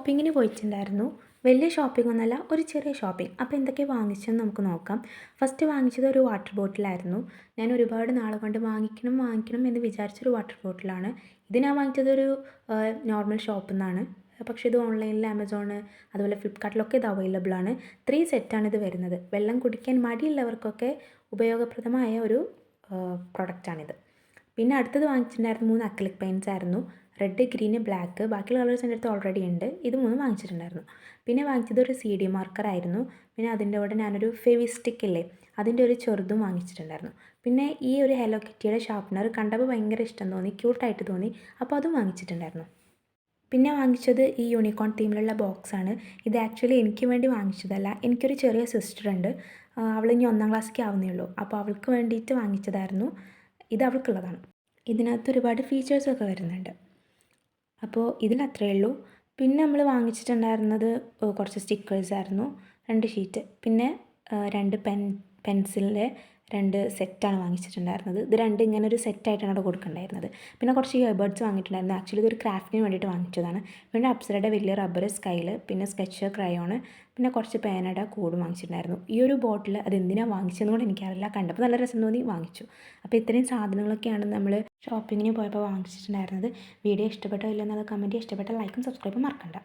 ഷോപ്പിങ്ങിന് പോയിട്ടുണ്ടായിരുന്നു. വലിയ ഷോപ്പിംഗ് ഒന്നുമല്ല, ഒരു ചെറിയ ഷോപ്പിംഗ്. അപ്പോൾ എന്തൊക്കെ വാങ്ങിച്ചെന്ന് നമുക്ക് നോക്കാം. ഫസ്റ്റ് വാങ്ങിച്ചത് ഒരു വാട്ടർ ബോട്ടിലായിരുന്നു. ഞാൻ ഒരുപാട് നാളെ കൊണ്ട് വാങ്ങിക്കണം എന്ന് വിചാരിച്ചൊരു വാട്ടർ ബോട്ടിലാണ്. ഇത് ഞാൻ വാങ്ങിച്ചതൊരു നോർമൽ ഷോപ്പിൽ നിന്നാണ്. പക്ഷേ ഇത് ഓൺലൈനിൽ ആമസോണ് അതുപോലെ ഫ്ലിപ്കാർട്ടിലൊക്കെ ഇത് അവൈലബിൾ ആണ്. 3 സെറ്റാണ് ഇത് വരുന്നത്. വെള്ളം കുടിക്കാൻ മടിയുള്ളവർക്കൊക്കെ ഉപയോഗപ്രദമായ ഒരു പ്രൊഡക്റ്റാണിത്. പിന്നെ അടുത്തത് വാങ്ങിച്ചിട്ടുണ്ടായിരുന്നു 3 അക്രിലിക് പെയിൻറ്റ്സ് ആയിരുന്നു. Red, green, black. ബാക്കിയുള്ള കളേഴ്സ് എൻ്റെ അടുത്ത് ഓൾറെഡി ഉണ്ട്. ഇത് 3 വാങ്ങിച്ചിട്ടുണ്ടായിരുന്നു. പിന്നെ വാങ്ങിച്ചത് ഒരു CD മാർക്കർ ആയിരുന്നു. പിന്നെ അതിൻ്റെ കൂടെ ഞാനൊരു ഫെവിസ്റ്റിക് ഇല്ലേ, അതിൻ്റെ ഒരു ചെറുതും വാങ്ങിച്ചിട്ടുണ്ടായിരുന്നു. പിന്നെ ഈ ഒരു ഹെലോ കിറ്റിയുടെ ഷാർപ്പ്നർ കണ്ടപ്പോൾ ഭയങ്കര ഇഷ്ടം തോന്നി, ക്യൂട്ടായിട്ട് തോന്നി. അപ്പോൾ അതും വാങ്ങിച്ചിട്ടുണ്ടായിരുന്നു. പിന്നെ വാങ്ങിച്ചത് ഈ യൂണിക്കോൺ തീമിലുള്ള ബോക്സാണ്. ഇത് ആക്ച്വലി എനിക്ക് വേണ്ടി വാങ്ങിച്ചതല്ല. എനിക്കൊരു ചെറിയ സിസ്റ്റർ ഉണ്ട്. അവൾ ഇനി 1ാം ക്ലാസ്സിലേക്ക് ആവുന്നേ ഉള്ളൂ. അപ്പോൾ അവൾക്ക് വേണ്ടിയിട്ട് വാങ്ങിച്ചതായിരുന്നു. ഇത് അവൾക്കുള്ളതാണ്. ഇതിനകത്ത് ഒരുപാട് ഫീച്ചേഴ്സൊക്കെ വരുന്നുണ്ട്. അപ്പോൾ ഇതിലത്രയേ ഉള്ളൂ. പിന്നെ നമ്മൾ വാങ്ങിച്ചിട്ടുണ്ടായിരുന്നത് കുറച്ച് സ്റ്റിക്കേഴ്സായിരുന്നു, 2 ഷീറ്റ്. പിന്നെ 2 പെൻസിലിൻ്റെ 2 സെറ്റാണ് വാങ്ങിച്ചിട്ടുണ്ടായിരുന്നത്. ഇത് 2 ഇങ്ങനെ ഒരു സെറ്റായിട്ടാണ് അവിടെ കൊടുക്കേണ്ടായിരുന്നത്. പിന്നെ കുറച്ച് ഇയർബഡ്സ് വാങ്ങിയിട്ടുണ്ടായിരുന്നു. ആക്ച്വലി ഇതൊരു ക്രാഫ്റ്റിന് വേണ്ടിയിട്ട് വാങ്ങിച്ചതാണ്. പിന്നെ അപ്സരയുടെ വലിയ റബ്ബർ സ്കൈല്, പിന്നെ സ്കെച്ച് ക്രയോണ്, പിന്നെ കുറച്ച് പേനയുടെ കൂടും വാങ്ങിച്ചിട്ടുണ്ടായിരുന്നു. ഈ ഒരു ബോട്ടിൽ അതെന്തിനാണ് വാങ്ങിച്ചതെന്ന് കൂടെ എനിക്കറിയില്ല. കണ്ടപ്പോൾ നല്ല രസം തോന്നി, വാങ്ങിച്ചു. അപ്പോൾ ഇത്രയും സാധനങ്ങളൊക്കെയാണ് നമ്മൾ ഷോപ്പിങ്ങിന് പോയപ്പോൾ വാങ്ങിച്ചിട്ടുണ്ടായിരുന്നത്. വീഡിയോ ഇഷ്ടപ്പെട്ടോ ഇല്ലെന്നത് കമൻറ്റ് ചെയ്യുക. ഇഷ്ടപ്പെട്ട ലൈക്കും സബ്സ്ക്രൈബും മറക്കണ്ട.